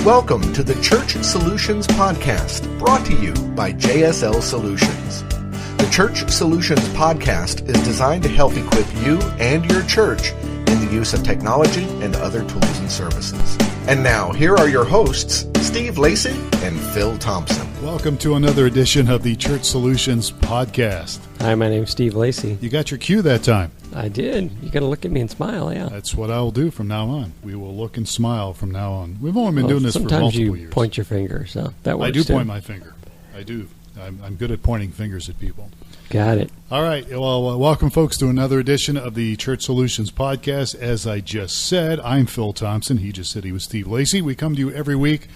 Welcome to the Church Solutions Podcast, brought to you by JSL Solutions. The Church Solutions Podcast is designed to help equip you and your church in the use of technology and other tools and services. And now, here are your hosts, Steve Lacy and Phil Thompson. Welcome to another edition of the Church Solutions Podcast. Hi, my name's Steve Lacy. You got your cue that time. I did. You got to look at me and smile, yeah. That's what I will do from now on. We will look and smile from now on. We've only been doing this for multiple years. Sometimes you point your finger, so that works I do too. point my finger. I do. I'm good at pointing fingers at people. Got it. All right. Well, welcome, folks, to another edition of the Church Solutions Podcast. As I just said, I'm Phil Thompson. He just said he was Steve Lacy. We come to you every week.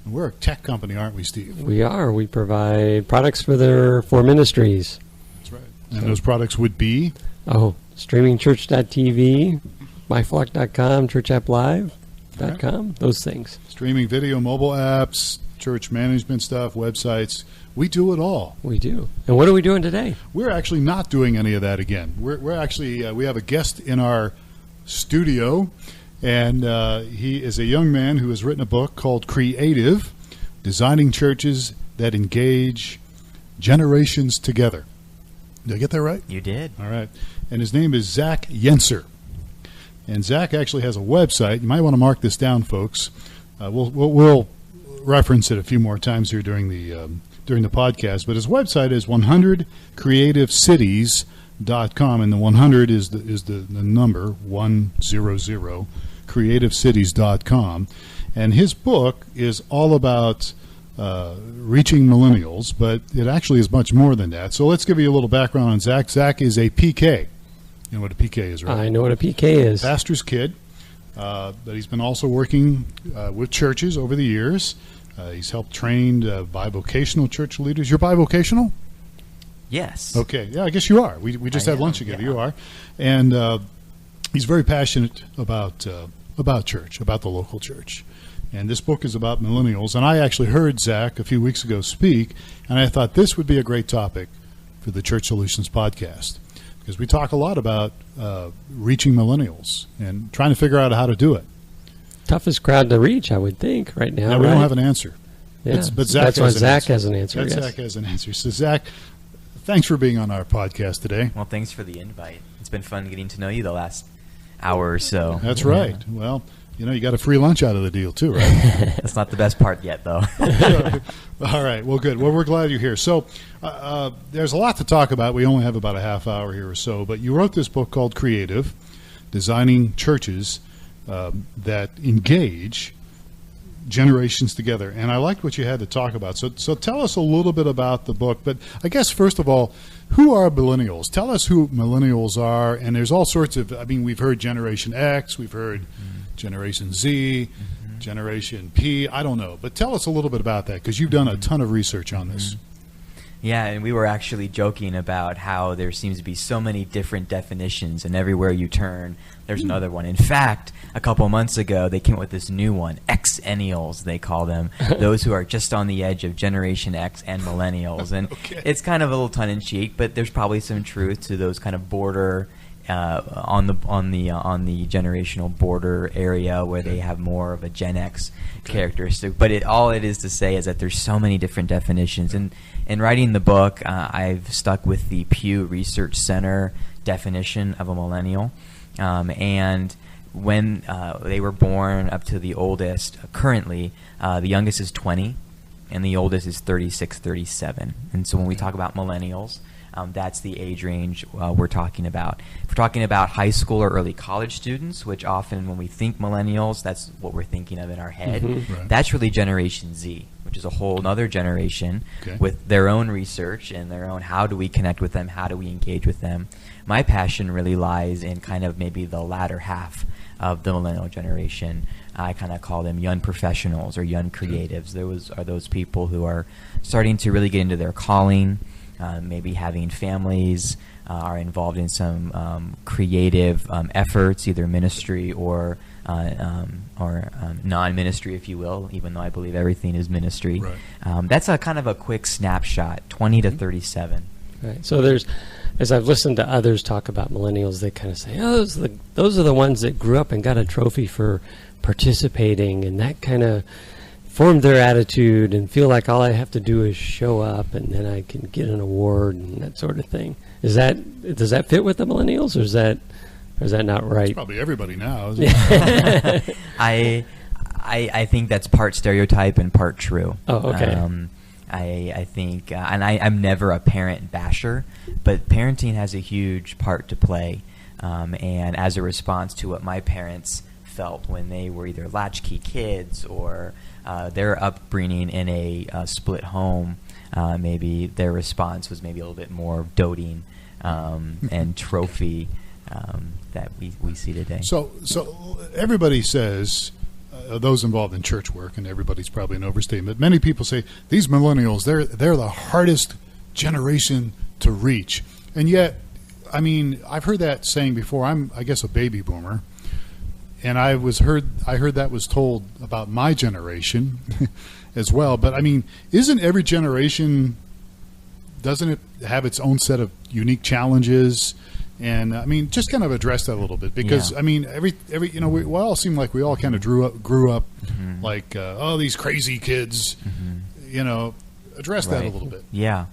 We're a tech company, aren't we, Steve? We are. We provide products for ministries. That's right. And those products would be? Streamingchurch.tv, myflock.com, churchapplive.com, those things. Streaming video, mobile apps, church management stuff, websites. We do it all. We do. And what are we doing today? We're actually not doing any of that again. We're actually, we have a guest in our studio, and he is a young man who has written a book called Creative, Designing Churches That Engage Generations Together. Did I get that right? You did. All right. And his name is Zach Yentzer. And Zach actually has a website. You might want to mark this down, folks. We'll reference it a few more times here during the podcast. But his website is 100creativecities.com, and the 100 is the number 100 creativecities.com. And his book is all about reaching millennials, but it actually is much more than that. So let's give you a little background on Zach. Zach is a PK. You know what a PK is, right? I know what a PK is. Pastor's kid. But he's been also working with churches over the years. He's helped train bivocational church leaders. You're bivocational? Yes. Okay. Yeah, I guess you are. We just had lunch together. Yeah. You are. And he's very passionate about church, about the local church. And this book is about millennials. And I actually heard Zach a few weeks ago speak, and I thought this would be a great topic for the Church Solutions Podcast, because we talk a lot about reaching millennials and trying to figure out how to do it. Toughest crowd to reach, I would think, right now. Yeah, we don't have an answer. Yeah. But Zach That's why Zach has an answer. Yes. Zach has an answer. So, Zach, thanks for being on our podcast today. Well, thanks for the invite. It's been fun getting to know you the last hour or so. That's right. Well, you got a free lunch out of the deal, too, right? That's not the best part yet, though. All right. Well, good. Well, we're glad you're here. So there's a lot to talk about. We only have about a half hour here or so. But you wrote this book called Creative, Designing Churches that Engage Generations Together. And I liked what you had to talk about. So tell us a little bit about the book. But I guess, first of all, who are millennials? Tell us who millennials are. And there's all sorts of, we've heard Generation X, we've heard Generation Z, Generation P, I don't know. But tell us a little bit about that, because you've done a ton of research on this. Yeah, and we were actually joking about how there seems to be so many different definitions, and everywhere you turn, there's another one. In fact, a couple months ago, they came up with this new one, Xennials, they call them, those who are just on the edge of Generation X and Millennials. And It's kind of a little tongue-in-cheek, but there's probably some truth to those kind of border on the generational border area where they have more of a Gen X characteristic. But all it is to say is that there's so many different definitions. And in writing the book, I've stuck with the Pew Research Center definition of a millennial. And when they were born up to the oldest, currently, the youngest is 20, and the oldest is 36, 37. And so when we talk about millennials, that's the age range we're talking about. If we're talking about high school or early college students, which often when we think millennials, that's what we're thinking of in our head. Right. That's really Generation Z, which is a whole other generation with their own research and their own how do we connect with them, how do we engage with them. My passion really lies in kind of maybe the latter half of the millennial generation. I kind of call them young professionals or young creatives. Those are those people who are starting to really get into their calling, maybe having families, are involved in some creative efforts, either ministry or non-ministry, if you will, even though I believe everything is ministry. Right. That's a kind of a quick snapshot, 20 to 37. Right. So there's, as I've listened to others talk about millennials, they kind of say, oh, those are the ones that grew up and got a trophy for participating, and that kind of formed their attitude and feel like all I have to do is show up and then I can get an award and that sort of thing. Does that fit with the millennials, or is that not right? It's probably everybody now, isn't it? I think that's part stereotype and part true. Oh, okay. I think, and I'm never a parent basher, but parenting has a huge part to play. And as a response to what my parents felt when they were either latchkey kids or their upbringing in a split home, maybe their response was maybe a little bit more doting and trophy that we see today. So everybody says, those involved in church work, and everybody's probably an overstatement, many people say these millennials, they're the hardest generation to reach. And yet, I mean, I've heard that saying before. I'm, I guess, a baby boomer. And I heard that was told about my generation as well. But I mean, isn't every generation, doesn't it have its own set of unique challenges? And I mean, just kind of address that a little bit, because I mean, every you know, we all seem like we all kind of grew up like these crazy kids. You know, address that a little bit. Yeah,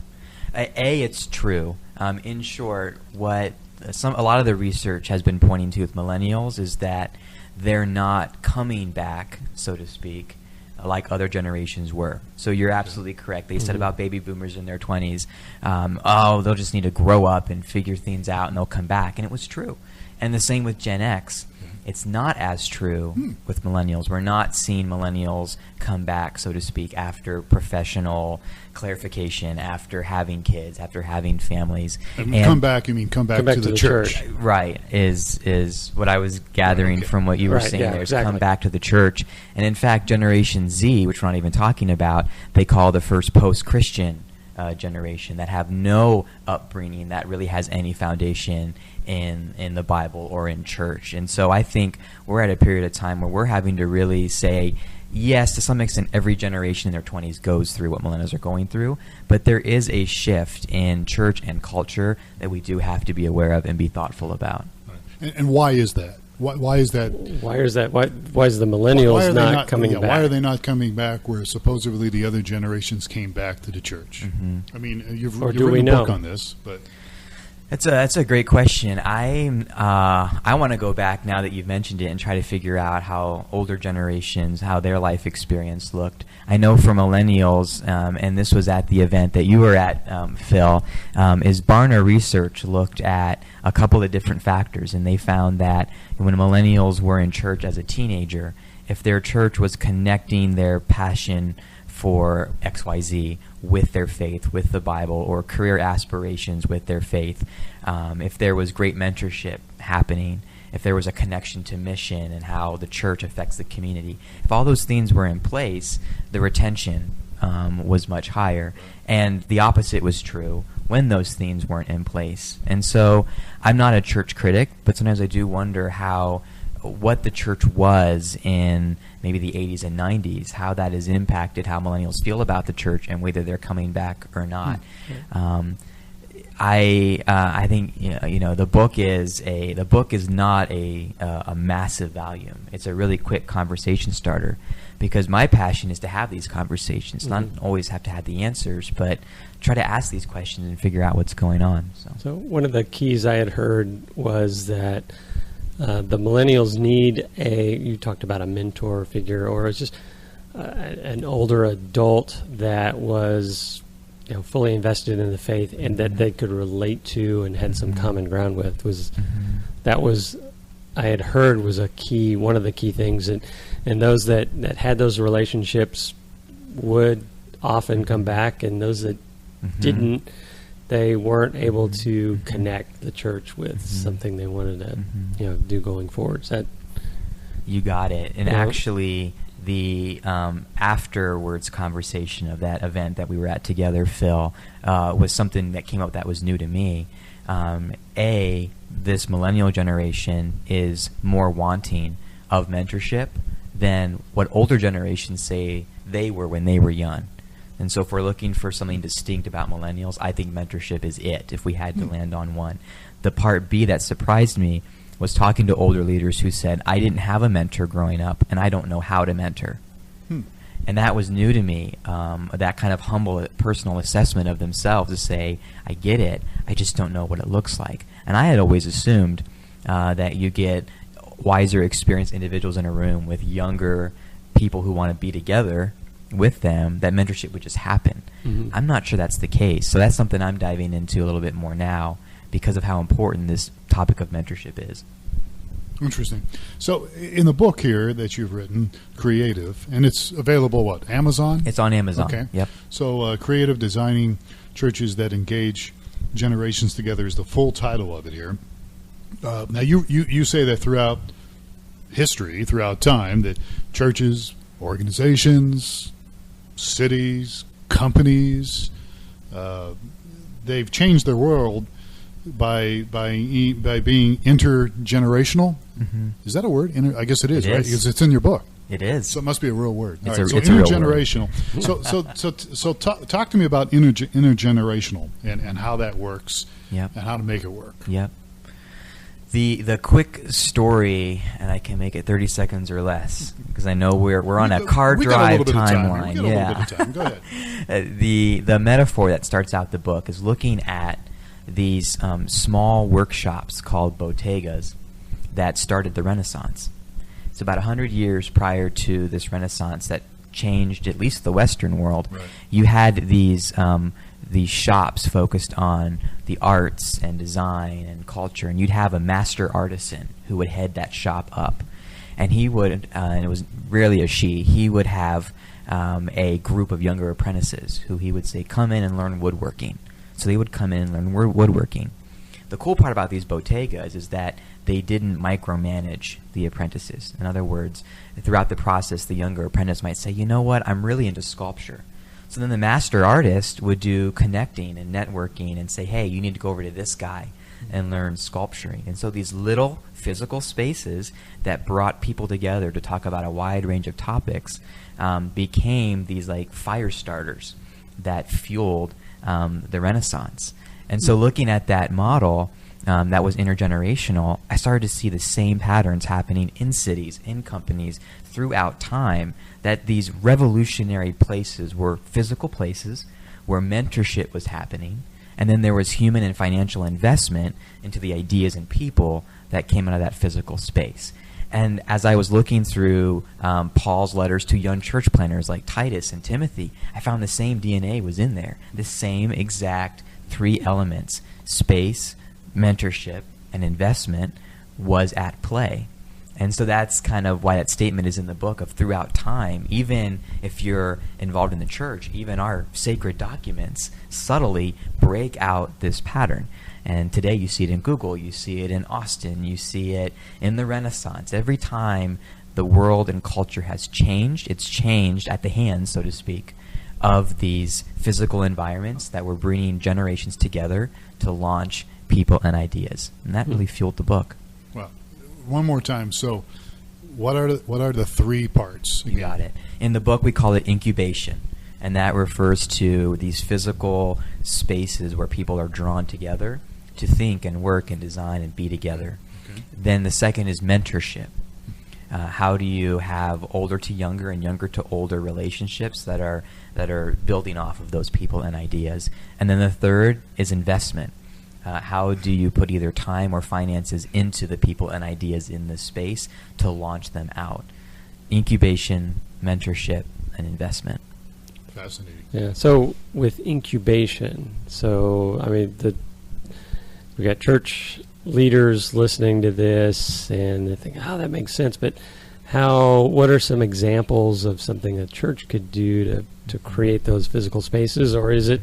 it's true. In short, what a lot of the research has been pointing to with millennials is that they're not coming back, so to speak, like other generations were. So you're absolutely correct. They said about baby boomers in their 20s, they'll just need to grow up and figure things out and they'll come back. And it was true. And the same with Gen X. It's not as true with millennials. We're not seeing millennials come back, so to speak, after professional clarification, after having kids, after having families. And come back, you mean come back to the church. Right, is what I was gathering from what you were saying there, is come back to the church. And in fact, Generation Z, which we're not even talking about, they call the first post-Christian generation, that have no upbringing that really has any foundation in the Bible or in church. And so I think we're at a period of time where we're having to really say, yes, to some extent, every generation in their 20s goes through what millennials are going through, but there is a shift in church and culture that we do have to be aware of and be thoughtful about. And why is that? Why is that? Why is that? Why is the millennials not coming back? Why are they not coming back where supposedly the other generations came back to the church? I mean, you've written a book on this, but that's a great question. I want to go back now that you've mentioned it and try to figure out how older generations, how their life experience looked. I know for millennials, and this was at the event that you were at, Phil, is Barna Research looked at a couple of different factors, and they found that when millennials were in church as a teenager, if their church was connecting their passion for XYZ with their faith, with the Bible, or career aspirations with their faith, if there was great mentorship happening, if there was a connection to mission and how the church affects the community, if all those things were in place, the retention was much higher. And the opposite was true when those things weren't in place. And so I'm not a church critic, but sometimes I do wonder what the church was in maybe the 80s and 90s, how that has impacted how millennials feel about the church and whether they're coming back or not. I think the book is not a massive volume. It's a really quick conversation starter, because my passion is to have these conversations, not always have to have the answers, but try to ask these questions and figure out what's going on. So one of the keys I had heard was that the millennials need you talked about a mentor figure, or it's just an older adult that was fully invested in the faith and that they could relate to and had some common ground with. I had heard was a key, one of the key things, and those that had those relationships would often come back, and those that didn't, they weren't able to connect the church with something they wanted to do going forward. Is that, you got it. And actually, the afterwards conversation of that event that we were at together, Phil, was something that came up that was new to me. This millennial generation is more wanting of mentorship than what older generations say they were when they were young. And so if we're looking for something distinct about millennials, I think mentorship is it, if we had to land on one. The part B that surprised me was talking to older leaders who said, I didn't have a mentor growing up, and I don't know how to mentor. And that was new to me, that kind of humble personal assessment of themselves to say, I get it, I just don't know what it looks like. And I had always assumed that you get wiser, experienced individuals in a room with younger people who want to be together with them, that mentorship would just happen. Mm-hmm. I'm not sure that's the case. So that's something I'm diving into a little bit more now because of how important this topic of mentorship is. Interesting. So in the book here that you've written, Creative, and it's available, what, Amazon? It's on Amazon. Okay. Yep. So Creative, Designing Churches That Engage Generations Together is the full title of it here. Now, you say that throughout history, throughout time, that churches, organizations, cities, companies, they've changed their world by being intergenerational. Mm-hmm. Is that a word? I guess it is, right? Is. Because it's in your book. It is. So it must be a real word. It's All right, so it's a real word. intergenerational. So talk to me about intergenerational and how that works. Yep. And how to make it work. Yep. The quick story, and I can make it 30 seconds or less because I know we're on a car drive timeline. We got a little bit of time. Go ahead. The metaphor that starts out the book is looking at these small workshops called bodegas that started the Renaissance. It's about 100 years prior to this Renaissance that changed at least the Western world. Right. You had these shops focused on the arts and design and culture, and you'd have a master artisan who would head that shop up. And he would, and it was rarely a she, he would have a group of younger apprentices who he would say, come in and learn woodworking. So they would come in and learn woodworking. The cool part about these bodegas is that they didn't micromanage the apprentices. In other words, throughout the process, the younger apprentice might say, you know what, I'm really into sculpture. So then the master artist would do connecting and networking and say, hey, you need to go over to this guy and learn sculpturing. And so these little physical spaces that brought people together to talk about a wide range of topics became these like fire starters that fueled the Renaissance. And so looking at that model that was intergenerational, I started to see the same patterns happening in cities, in companies, throughout time, that these revolutionary places were physical places where mentorship was happening, and then there was human and financial investment into the ideas and people that came out of that physical space. And as I was looking through Paul's letters to young church planners like Titus and Timothy, I found the same DNA was in there, the same exact three elements: space, mentorship, and investment was at play. And so that's kind of why that statement is in the book of throughout time. Even if you're involved in the church, even our sacred documents subtly break out this pattern. And today you see it in Google, you see it in Austin, you see it in the Renaissance. Every time the world and culture has changed, it's changed at the hands, so to speak, of these physical environments that were bringing generations together to launch people and ideas. And that really fueled the book. Well, one more time. So what are the three parts? You got it. In the book we call it incubation. And that refers to these physical spaces where people are drawn together to think and work and design and be together. Okay. Then the second is mentorship. How do you have older to younger and younger to older relationships that are building off of those people and ideas? And then the third is investment. How do you put either time or finances into the people and ideas in this space to launch them out? Incubation, mentorship, and investment. Fascinating. Yeah. So with incubation, we got church leaders listening to this, and they think, "Oh, that makes sense." But what are some examples of something a church could do to create those physical spaces, or does it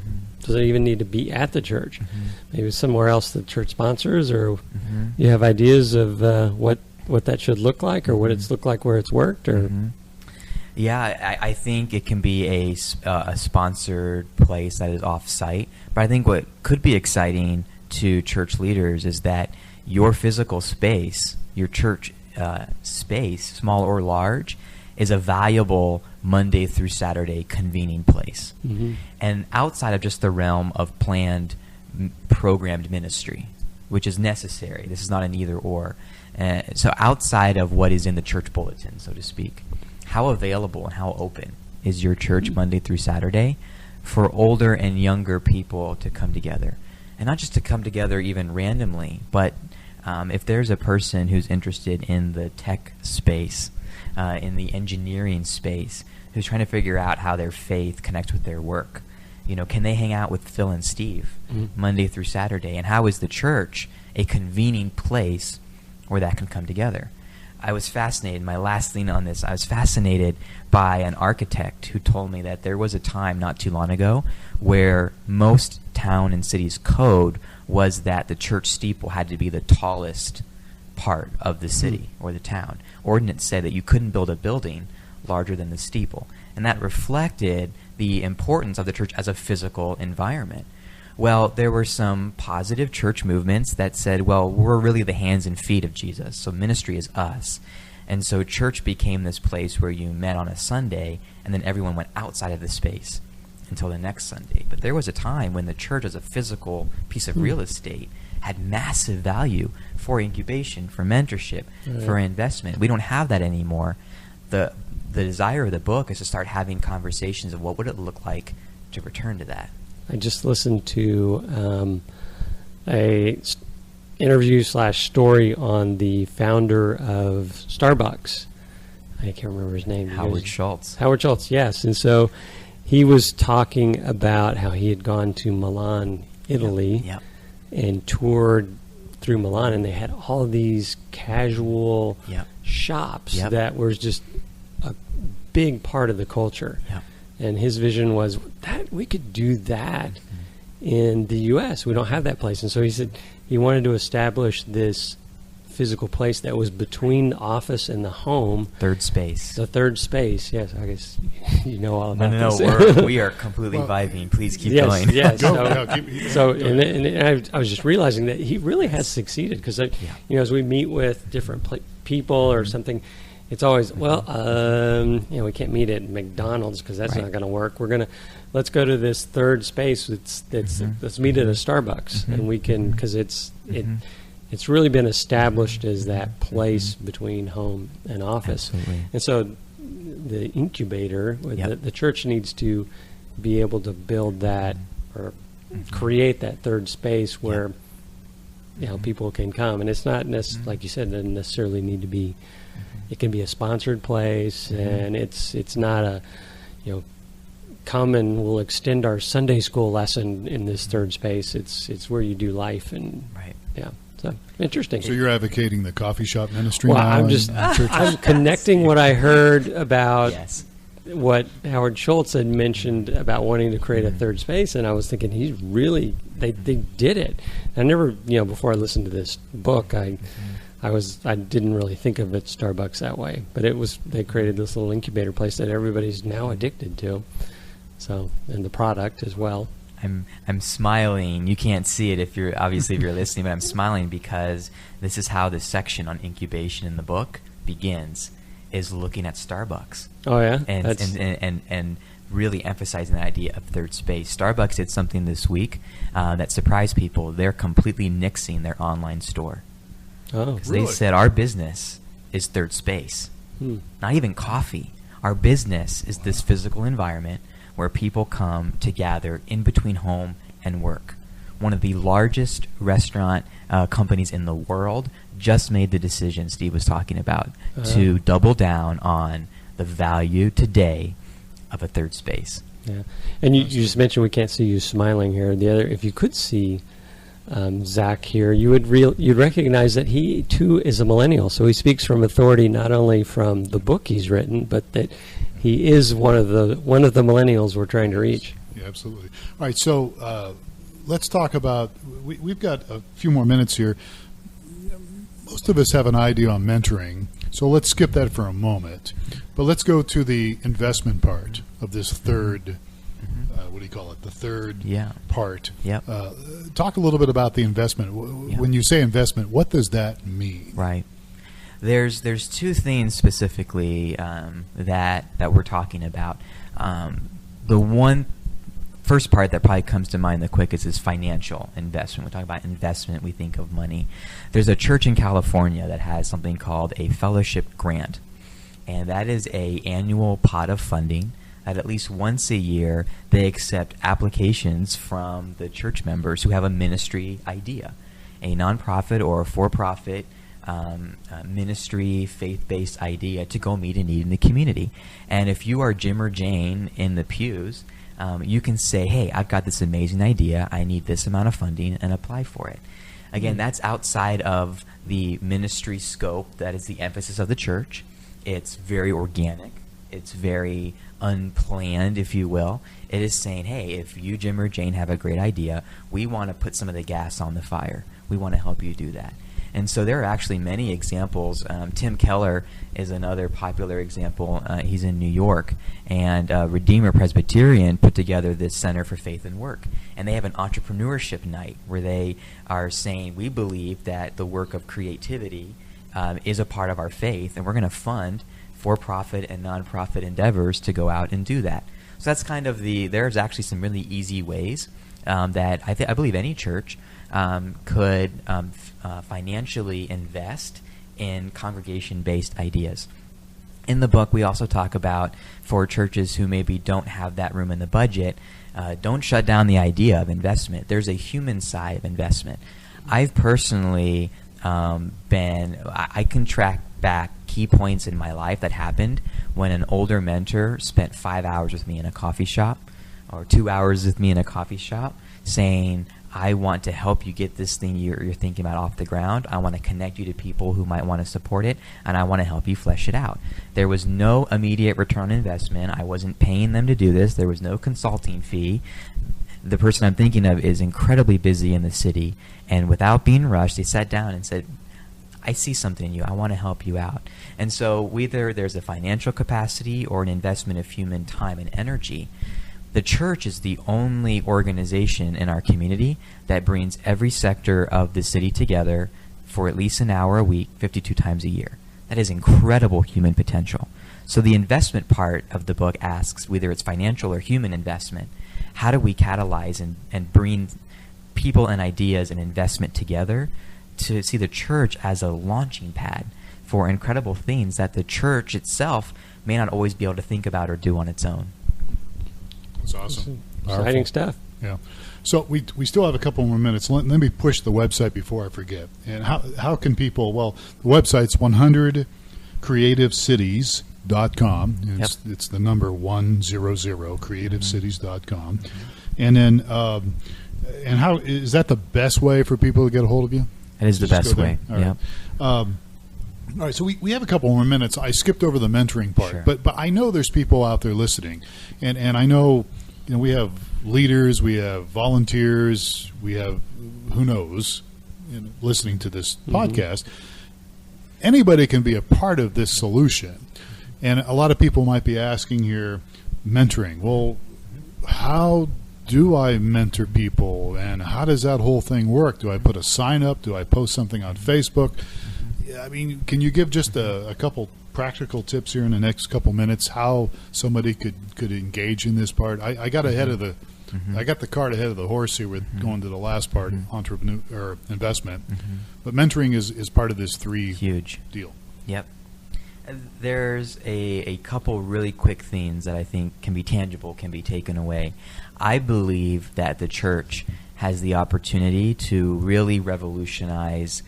even need to be at the church? Mm-hmm. Maybe somewhere else the church sponsors, or you have ideas of what that should look like, or what it's looked like where it's worked, or. Yeah, I think it can be a sponsored place that is off-site. But I think what could be exciting to church leaders is that your physical space, your church space, small or large, is a valuable Monday through Saturday convening place. Mm-hmm. And outside of just the realm of planned, programmed ministry, which is necessary. This is not an either-or. So outside of what is in the church bulletin, so to speak, how available and how open is your church Monday through Saturday for older and younger people to come together. And not just to come together even randomly, but if there's a person who's interested in the tech space, in the engineering space, who's trying to figure out how their faith connects with their work, can they hang out with Phil and Steve Monday through Saturday? And how is the church a convening place where that can come together? I was fascinated, my last thing on this, I was fascinated by an architect who told me that there was a time not too long ago where most town and cities' code was that the church steeple had to be the tallest part of the city or the town. Ordinance said that you couldn't build a building larger than the steeple. And that reflected the importance of the church as a physical environment. Well, there were some positive church movements that said, well, we're really the hands and feet of Jesus, so ministry is us. And so church became this place where you met on a Sunday, and then everyone went outside of the space until the next Sunday. But there was a time when the church as a physical piece of real estate had massive value for incubation, for mentorship, for investment. We don't have that anymore. The desire of the book is to start having conversations of what would it look like to return to that. I just listened to a interview / story on the founder of Starbucks. I can't remember his name. Howard Schultz. Howard Schultz, yes. And so he was talking about how he had gone to Milan, Italy, and toured through Milan, and they had all of these casual shops that were just a big part of the culture. And his vision was that we could do that in the U.S. We don't have that place. And so he said he wanted to establish this physical place that was between the office and the home. Third space. The third space, yes. I guess you know all about this. No, we are completely vibing. Please keep going. Yes. I was just realizing that he really has succeeded because, as we meet with different people or something, it's always, we can't meet at McDonald's because that's not going to work. Let's go to this third space. Let's meet at a Starbucks, and we can, because it's really been established as that place between home and office. Absolutely. And so the incubator, the church needs to be able to build that or create that third space where people can come. And it's not like you said, it doesn't necessarily need to be. It can be a sponsored place, and it's not a, come and we'll extend our Sunday school lesson in this third space. It's where you do life, and so interesting. So you're advocating the coffee shop ministry now? Well, I'm connecting what I heard about what Howard Schultz had mentioned about wanting to create a third space, and I was thinking they did it. I never, before I listened to this book, I didn't really think of it Starbucks that way, but they created this little incubator place that everybody's now addicted to. So, and the product as well. I'm smiling. You can't see it if you're listening, but I'm smiling because this is how this section on incubation in the book begins, is looking at Starbucks. Oh yeah, and really emphasizing the idea of third space. Starbucks did something this week that surprised people. They're completely nixing their online store. Oh, because they said our business is third space, not even coffee. Our business is this physical environment where people come to gather in between home and work. One of the largest restaurant companies in the world just made the decision Steve was talking about to double down on the value today of a third space. Yeah, and you just mentioned we can't see you smiling here. If you could see Zach here, you'd recognize that he too is a millennial. So he speaks from authority, not only from the book he's written, but that he is one of the millennials we're trying to reach. Yeah, absolutely. All right, so let's talk about. We've got a few more minutes here. Most of us have an idea on mentoring, so let's skip that for a moment. But let's go to the investment part of this third. What do you call it? The third part. Yep. Talk a little bit about the investment. When you say investment, what does that mean? Right. There's two things specifically that we're talking about. The one first part that probably comes to mind the quickest is financial investment. We talk about investment, we think of money. There's a church in California that has something called a fellowship grant, and that is a annual pot of funding that at least once a year they accept applications from the church members who have a ministry idea, a nonprofit or a for-profit ministry, faith-based idea to go meet a need in the community. And if you are Jim or Jane in the pews, you can say, hey, I've got this amazing idea. I need this amount of funding, and apply for it. Again, that's outside of the ministry scope that is the emphasis of the church. It's very organic. It's very unplanned, if you will. It is saying, hey, if you, Jim or Jane, have a great idea, we want to put some of the gas on the fire. We want to help you do that. And so there are actually many examples. Tim Keller is another popular example. He's in New York, and Redeemer Presbyterian put together this Center for Faith and Work. And they have an entrepreneurship night where they are saying, we believe that the work of creativity is a part of our faith, and we're going to fund for-profit and nonprofit endeavors to go out and do that. So that's kind of there's actually some really easy ways that I believe any church could financially invest in congregation-based ideas. In the book, we also talk about, for churches who maybe don't have that room in the budget, don't shut down the idea of investment. There's a human side of investment. I've personally I can track back key points in my life that happened when an older mentor spent 5 hours with me in a coffee shop, or 2 hours with me in a coffee shop, saying, I want to help you get this thing you're thinking about off the ground. I want to connect you to people who might want to support it, and I want to help you flesh it out. There was no immediate return on investment. I wasn't paying them to do this. There was no consulting fee. The person I'm thinking of is incredibly busy in the city, and without being rushed, they sat down and said, I see something in you. I want to help you out. And so whether there's a financial capacity or an investment of human time and energy, the church is the only organization in our community that brings every sector of the city together for at least an hour a week, 52 times a year. That is incredible human potential. So the investment part of the book asks, whether it's financial or human investment, how do we catalyze and bring people and ideas and investment together to see the church as a launching pad for incredible things that the church itself may not always be able to think about or do on its own. That's awesome. Exciting stuff. Yeah. So we still have a couple more minutes. Let me push the website before I forget. And how can people, well, the website's 100creativecities.com. It's the number 100, creativecities.com. And then, and how is that the best way for people to get a hold of you? It is the best way. All right. All right, so we have a couple more minutes. I skipped over the mentoring part, Sure. but I know there's people out there listening, and I know, we have leaders, we have volunteers, we have who knows, listening to this podcast. Anybody can be a part of this solution, and a lot of people might be asking here, mentoring. Well, how do I mentor people, and how does that whole thing work? Do I put a sign up? Do I post something on Facebook? I mean, can you give just a couple practical tips here in the next couple minutes how somebody could engage in this part? I got ahead of I got the cart ahead of the horse here with going to the last part, entrepreneur or investment. But mentoring is part of this huge deal. Yep. There's a couple really quick things that I think can be tangible, can be taken away. I believe that the church has the opportunity to really revolutionize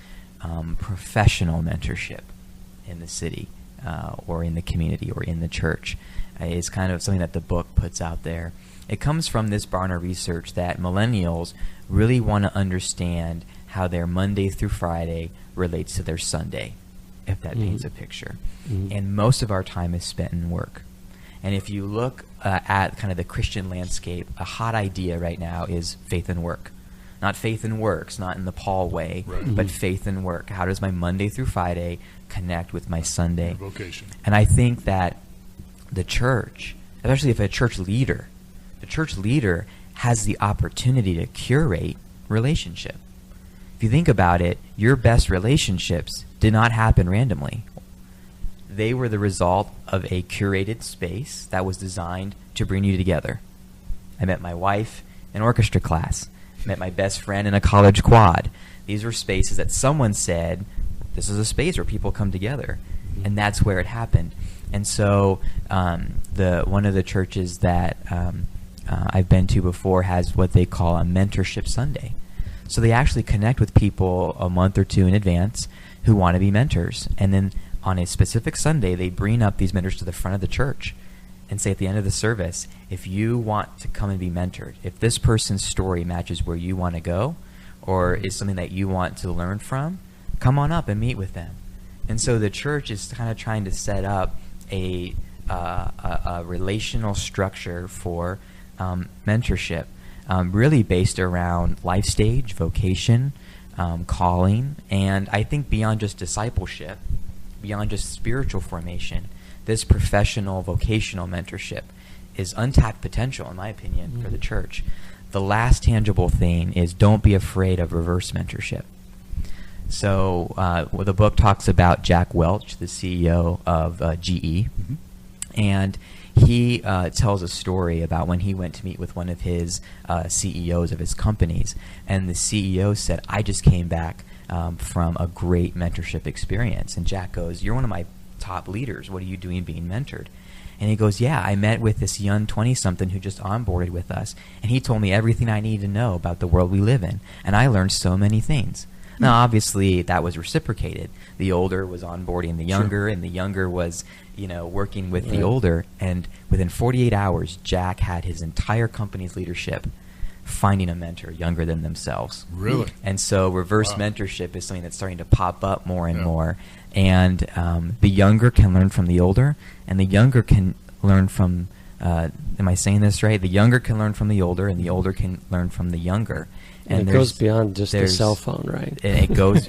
professional mentorship in the city or in the community or in the church. It's kind of something that the book puts out there. It comes from this Barna research that millennials really want to understand how their Monday through Friday relates to their Sunday, if that paints a picture. And most of our time is spent in work. And if you look at kind of the Christian landscape, a hot idea right now is faith and work. Not faith and works, not in the Paul way, but faith and work. How does my Monday through Friday connect with my Sunday? Vocation. And I think that the church, especially if the church leader has the opportunity to curate relationship. If you think about it, your best relationships did not happen randomly. They were the result of a curated space that was designed to bring you together. I met my wife in orchestra class. Met my best friend in a college quad. These were spaces that someone said, this is a space where people come together. And that's where it happened. And so one of the churches that I've been to before has what they call a mentorship Sunday. So they actually connect with people a month or two in advance who want to be mentors. And then on a specific Sunday, they bring up these mentors to the front of the church and say at the end of the service, if you want to come and be mentored, if this person's story matches where you want to go or is something that you want to learn from, come on up and meet with them. And so the church is kind of trying to set up a relational structure for mentorship, really based around life stage, vocation, calling, and I think beyond just discipleship, beyond just spiritual formation, this professional, vocational mentorship is untapped potential, in my opinion, for the church. The last tangible thing is don't be afraid of reverse mentorship. So the book talks about Jack Welch, the CEO of GE, and he tells a story about when he went to meet with one of his CEOs of his companies, and the CEO said, I just came back from a great mentorship experience. And Jack goes, you're one of my top leaders. What are you doing being mentored? And he goes, yeah, I met with this young 20-something who just onboarded with us, and he told me everything I need to know about the world we live in, and I learned so many things. Now, obviously, that was reciprocated. The older was onboarding the younger, and the younger was, working with the older. And within 48 hours, Jack had his entire company's leadership finding a mentor younger than themselves. Really? And so reverse mentorship is something that's starting to pop up more and more. And the younger can learn from the older, and the younger can learn from, am I saying this right? The younger can learn from the older, and the older can learn from the younger. And it goes beyond just the cell phone, right? And it goes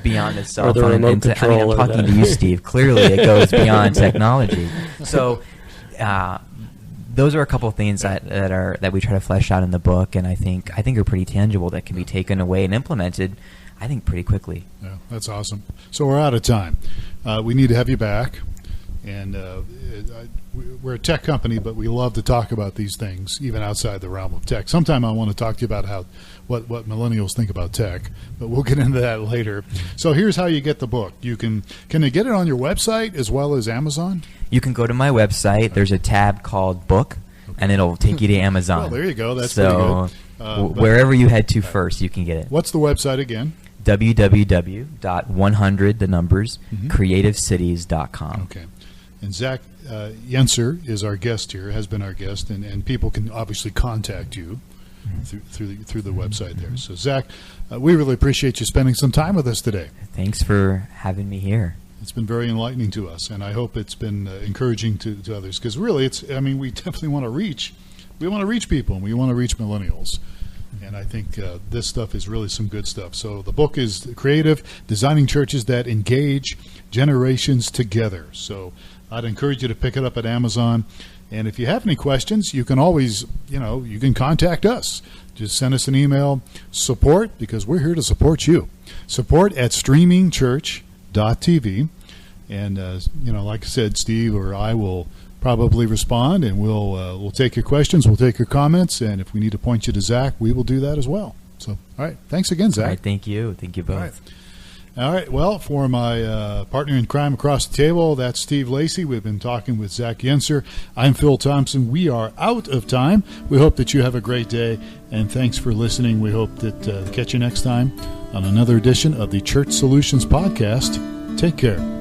beyond the cell or the phone. Remote control, I'm talking to you, Steve. Clearly, it goes beyond technology. So, those are a couple of things that we try to flesh out in the book, and I think are pretty tangible that can be taken away and implemented, I think, pretty quickly. Yeah, that's awesome. So we're out of time. We need to have you back. And we're a tech company, but we love to talk about these things, even outside the realm of tech. Sometime I want to talk to you about what millennials think about tech, but we'll get into that later. So here's how you get the book. Can they get it on your website as well as Amazon? You can go to my website. There's a tab called Book, and it'll take you to Amazon. Well, there you go. That's pretty good. Wherever you head to first, you can get it. What's the website again? www.100creativecities.com. Okay. And Zach Yentzer is our guest here, has been our guest, and people can obviously contact you through the website there. So, Zach, we really appreciate you spending some time with us today. Thanks for having me here. It's been very enlightening to us, and I hope it's been encouraging to others, because really, we definitely want to reach people, and we want to reach millennials. And I think this stuff is really some good stuff. So the book is Creative, Designing Churches That Engage Generations Together. So I'd encourage you to pick it up at Amazon. And if you have any questions, you can always, you can contact us. Just send us an email, support, because we're here to support you. support@streamingchurch.tv. And, like I said, Steve or I will probably respond, and we'll take your questions, we'll take your comments, and if we need to point you to Zach, we will do that as well. So, all right. Thanks again, Zach. All right, thank you. Thank you both. All right. Well, for my partner in crime across the table, that's Steve Lacy. We've been talking with Zach Yentzer. I'm Phil Thompson. We are out of time. We hope that you have a great day, and thanks for listening. We hope that catch you next time on another edition of the Church Solutions Podcast. Take care.